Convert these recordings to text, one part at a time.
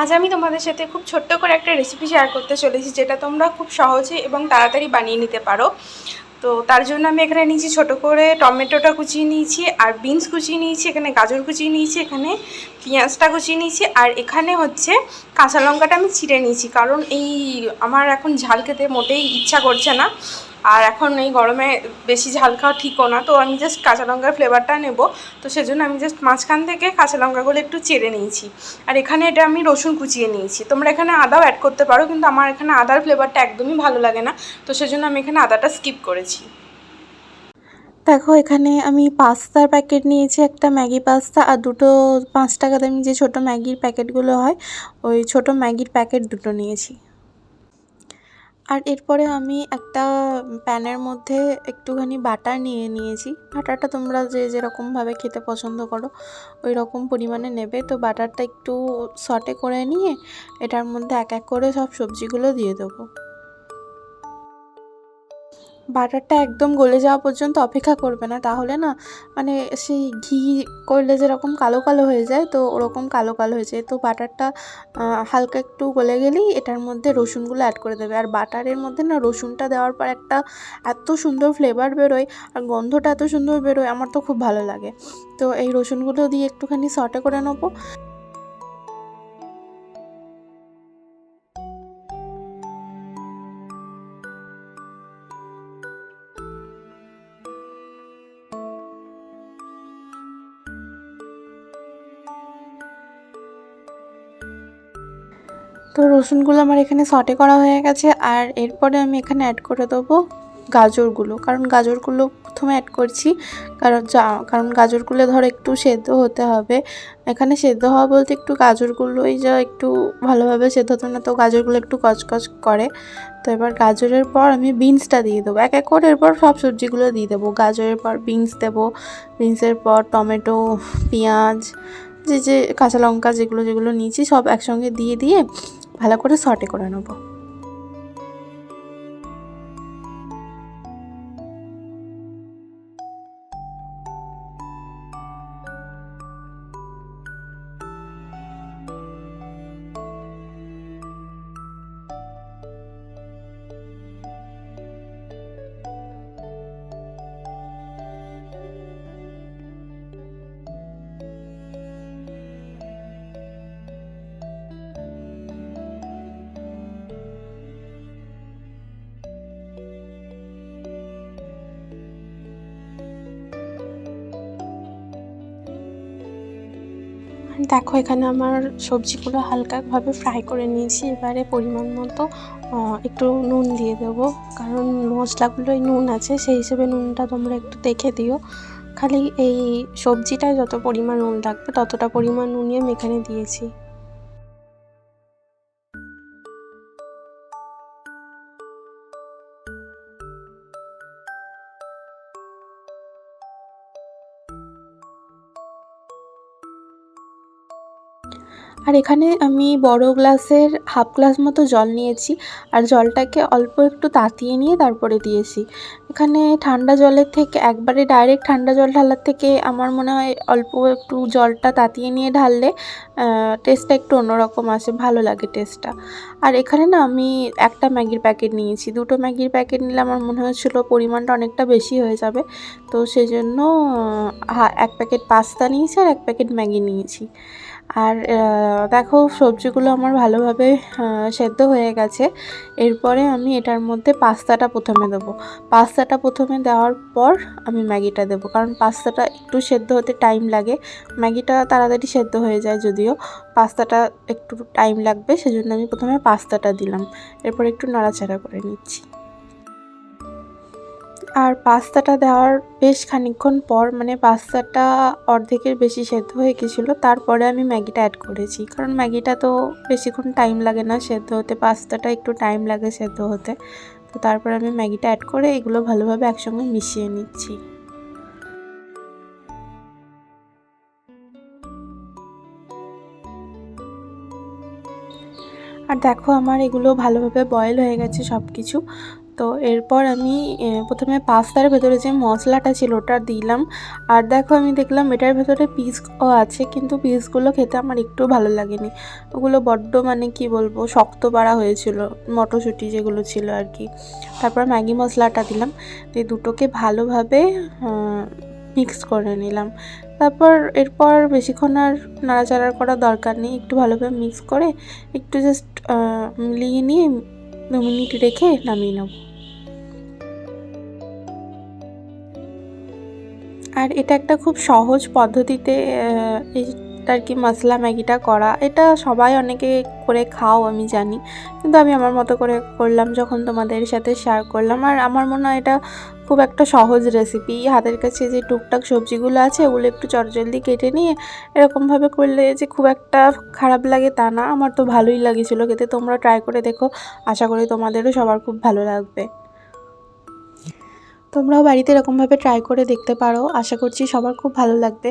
আজ আমি তোমাদের সাথে খুব ছোট্ট করে একটা রেসিপি শেয়ার করতে চলেছি, যেটা তোমরা খুব সহজে এবং তাড়াতাড়ি বানিয়ে নিতে পারো। তো তার জন্য আমি এখানে নিয়েছি ছোটো করে টমেটোটা কুচিয়ে নিয়েছি, আর বিনস কুচিয়ে নিয়েছি, এখানে গাজর কুচিয়ে নিয়েছি, এখানে পেঁয়াজটা কুচিয়ে নিয়েছি, আর এখানে হচ্ছে কাঁচা লঙ্কাটা আমি ছিঁড়ে নিয়েছি, কারণ আমার এখন ঝাল খেতে মোটেই ইচ্ছা করছে না, আর এখন এই গরমে বেশি ঝাল খাওয়া ঠিকও না। তো আমি জাস্ট কাঁচা লঙ্কার ফ্লেভারটা নেব, তো সেজন্য আমি জাস্ট মাঝখান থেকে কাঁচা লঙ্কাগুলো একটু চেড়ে নিয়েছি। আর এখানে এটা আমি রসুন কুচিয়ে নিয়েছি। তোমরা এখানে আদাও অ্যাড করতে পারো, কিন্তু আমার এখানে আদার ফ্লেভারটা একদমই ভালো লাগে না, তো সেজন্য আমি এখানে আদাটা স্কিপ করেছি। দেখো এখানে আমি পাস্তার প্যাকেট নিয়েছি, একটা ম্যাগি পাস্তা, আর দুটো 5 টাকা দামি যে ছোটো ম্যাগির প্যাকেটগুলো হয়, ওই ছোটো ম্যাগির প্যাকেট দুটো নিয়েছি। আর এরপরে আমি একটা প্যানের মধ্যে একটুখানি বাটার নিয়ে নিয়েছি। বাটারটা তোমরা যে যেরকমভাবে খেতে পছন্দ করো ওই রকম পরিমাণে নেবে। তো বাটারটা একটু সটে করে নিয়ে এটার মধ্যে এক এক করে সব সবজিগুলো দিয়ে দেবো। বাটারটা একদম গলে যাওয়া পর্যন্ত অপেক্ষা করবে না, তাহলে না মানে সেই ঘি করলে যেরকম কালো কালো হয়ে যায়, তো ওরকম কালো কালো হয়ে যায়। তো বাটারটা হালকা একটু গলে গেলেই এটার মধ্যে রসুনগুলো অ্যাড করে দেবে। আর বাটারের মধ্যে না রসুনটা দেওয়ার পর একটা এত সুন্দর ফ্লেভার বেরোয়, আর গন্ধটা এত সুন্দর বেরোয়, আমার তো খুব ভালো লাগে। তো এই রসুনগুলো দিয়ে একটুখানি সটে করে নেবো। তো রসুনগুলো আমার এখানে সটে করা হয়ে গেছে। আর এরপরে আমি এখানে অ্যাড করে দেবো গাজরগুলো, কারণ গাজরগুলো প্রথমে অ্যাড করছি, কারণ গাজরগুলো ধরো একটু সেদ্ধ হতে হবে। এখানে সেদ্ধ হওয়া বলতে একটু গাজরগুলোই যা একটু ভালোভাবে সেদ্ধ হতো না, তো গাজরগুলো একটু কচকচ করে। তো এবার গাজরের পর আমি বিনসটা দিয়ে দেবো, এক এক করে এরপর সব সবজিগুলো দিয়ে দেবো। গাজরের পর বিনস দেবো, বিনসের পর টমেটো, পেঁয়াজ, যে কাঁচা লঙ্কা যেগুলো যেগুলো নিয়েছি সব একসঙ্গে দিয়ে দিয়ে ভালো করে সটে করে নেবো। দেখো এখানে আমার সবজিগুলো হালকাভাবে ফ্রাই করে নিয়েছি। এবারে পরিমাণ মতো একটু নুন দিয়ে দেবো, কারণ মশলাগুলোয় নুন আছে, সেই হিসেবে নুনটা তোমরা একটু দেখে দিও। খালি এই সবজিটায় যত পরিমাণ নুন লাগবে ততটা পরিমাণ নুনই আমি এখানে দিয়েছি। আর এখানে আমি বড় গ্লাসের হাফ গ্লাস মতো জল নিয়েছি, আর জলটাকে অল্প একটু তাতিয়ে নিয়ে তারপরে দিয়েছি। এখানে ঠান্ডা জলের থেকে একবারে ডাইরেক্ট ঠান্ডা জল ঢালার থেকে আমার মনে হয় অল্প একটু জলটা তাতিয়ে নিয়ে ঢাললে টেস্টটা একটু অন্যরকম আসে, ভালো লাগে টেস্টটা। আর এখানে না আমি একটা ম্যাগির প্যাকেট নিয়েছি, দুটো ম্যাগির প্যাকেট নিলে আমার মনে হচ্ছিলো পরিমাণটা অনেকটা বেশি হয়ে যাবে, তো সেই জন্য এক প্যাকেট পাস্তা নিয়েছি আর এক প্যাকেট ম্যাগি নিয়েছি। আর দেখো সবজিগুলো আমার ভালোভাবে সেদ্ধ হয়ে গেছে। এরপরে আমি এটার মধ্যে পাস্তাটা প্রথমে দেবো। পাস্তাটা প্রথমে দেওয়ার পর আমি ম্যাগিটা দেবো, কারণ পাস্তাটা একটু সেদ্ধ হতে টাইম লাগে। ম্যাগিটা তাড়াতাড়ি সেদ্ধ হয়ে যায়, যদিও পাস্তাটা একটু টাইম লাগবে, সেজন্য আমি প্রথমে পাস্তাটা দিলাম। এরপর একটু নাড়াচাড়া করে নিচ্ছি। আর পাস্তাটা দেওয়ার বেশ খানিকক্ষণ পর, মানে পাস্তাটা অর্ধেকের বেশি সেদ্ধ হয়ে গেছিলো, তারপরে আমি ম্যাগিটা অ্যাড করেছি, কারণ ম্যাগিটা তো বেশিক্ষণ টাইম লাগে না সেদ্ধ হতে, পাস্তাটা একটু টাইম লাগে সেদ্ধ হতে। তো তারপরে আমি ম্যাগিটা অ্যাড করে এগুলো ভালোভাবে একসঙ্গে মিশিয়ে নিচ্ছি। আর দেখো আমার এগুলো ভালোভাবে বয়েল হয়ে গেছে সব কিছু। তো এরপর আমি প্রথমে পাস্তার ভেতরে যে মশলাটা ছিল ওটা দিলাম। আর দেখো আমি দেখলাম এটার ভেতরে পিসও আছে, কিন্তু পিসগুলো খেতে আমার একটু ভালো লাগেনি। ওগুলো বড্ড মানে কি বলবো শক্ত পাড়া হয়েছিল, মটরশুঁটি যেগুলো ছিল আর কি। তারপর ম্যাগি মশলাটা দিলাম, দিয়ে দুটোকে ভালোভাবে মিক্স করে নিলাম। তারপর এরপর বেশিক্ষণ আর নাড়াচাড়া করার দরকার নেই, একটু ভালোভাবে মিক্স করে একটু জাস্ট মিলিয়ে নিয়ে 2 মিনিট রেখে নামিয়ে নেব। আর এটা একটা খুব সহজ পদ্ধতিতে এটা আর কি মশলা ম্যাগিটা করা। এটা সবাই অনেকে করে খাও আমি জানি, কিন্তু আমি আমার মতো করে করলাম যখন তোমাদের সাথে শেয়ার করলাম। আর আমার মনে হয় এটা খুব একটা সহজ রেসিপি। হাতের কাছে যে টুকটাক সবজিগুলো আছে ওগুলো একটু চটজলদি কেটে নিয়ে এরকমভাবে করলে যে খুব একটা খারাপ লাগে তা না, আমার তো ভালোই লাগেছিলো খেতে। তোমরা ট্রাই করে দেখো, আশা করি তোমাদেরও সবার খুব ভালো লাগবে। তোমরাও বাড়িতে এরকমভাবে ট্রাই করে দেখতে পারো, আশা করছি সবার খুব ভালো লাগবে।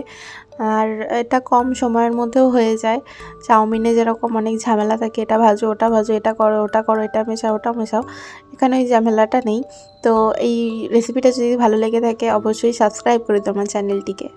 আর এটা কম সময়ের মধ্যেও হয়ে যায়। চাউমিনে যেরকম অনেক ঝামেলা থাকে, এটা ভাজো ওটা ভাজো, এটা করো ওটা করো, এটা মেশাও ওটা মেশাও, এখানে ওই ঝামেলাটা নেই। তো এই রেসিপিটা যদি ভালো লেগে থাকে অবশ্যই সাবস্ক্রাইব করে দিও আমার চ্যানেলটিকে।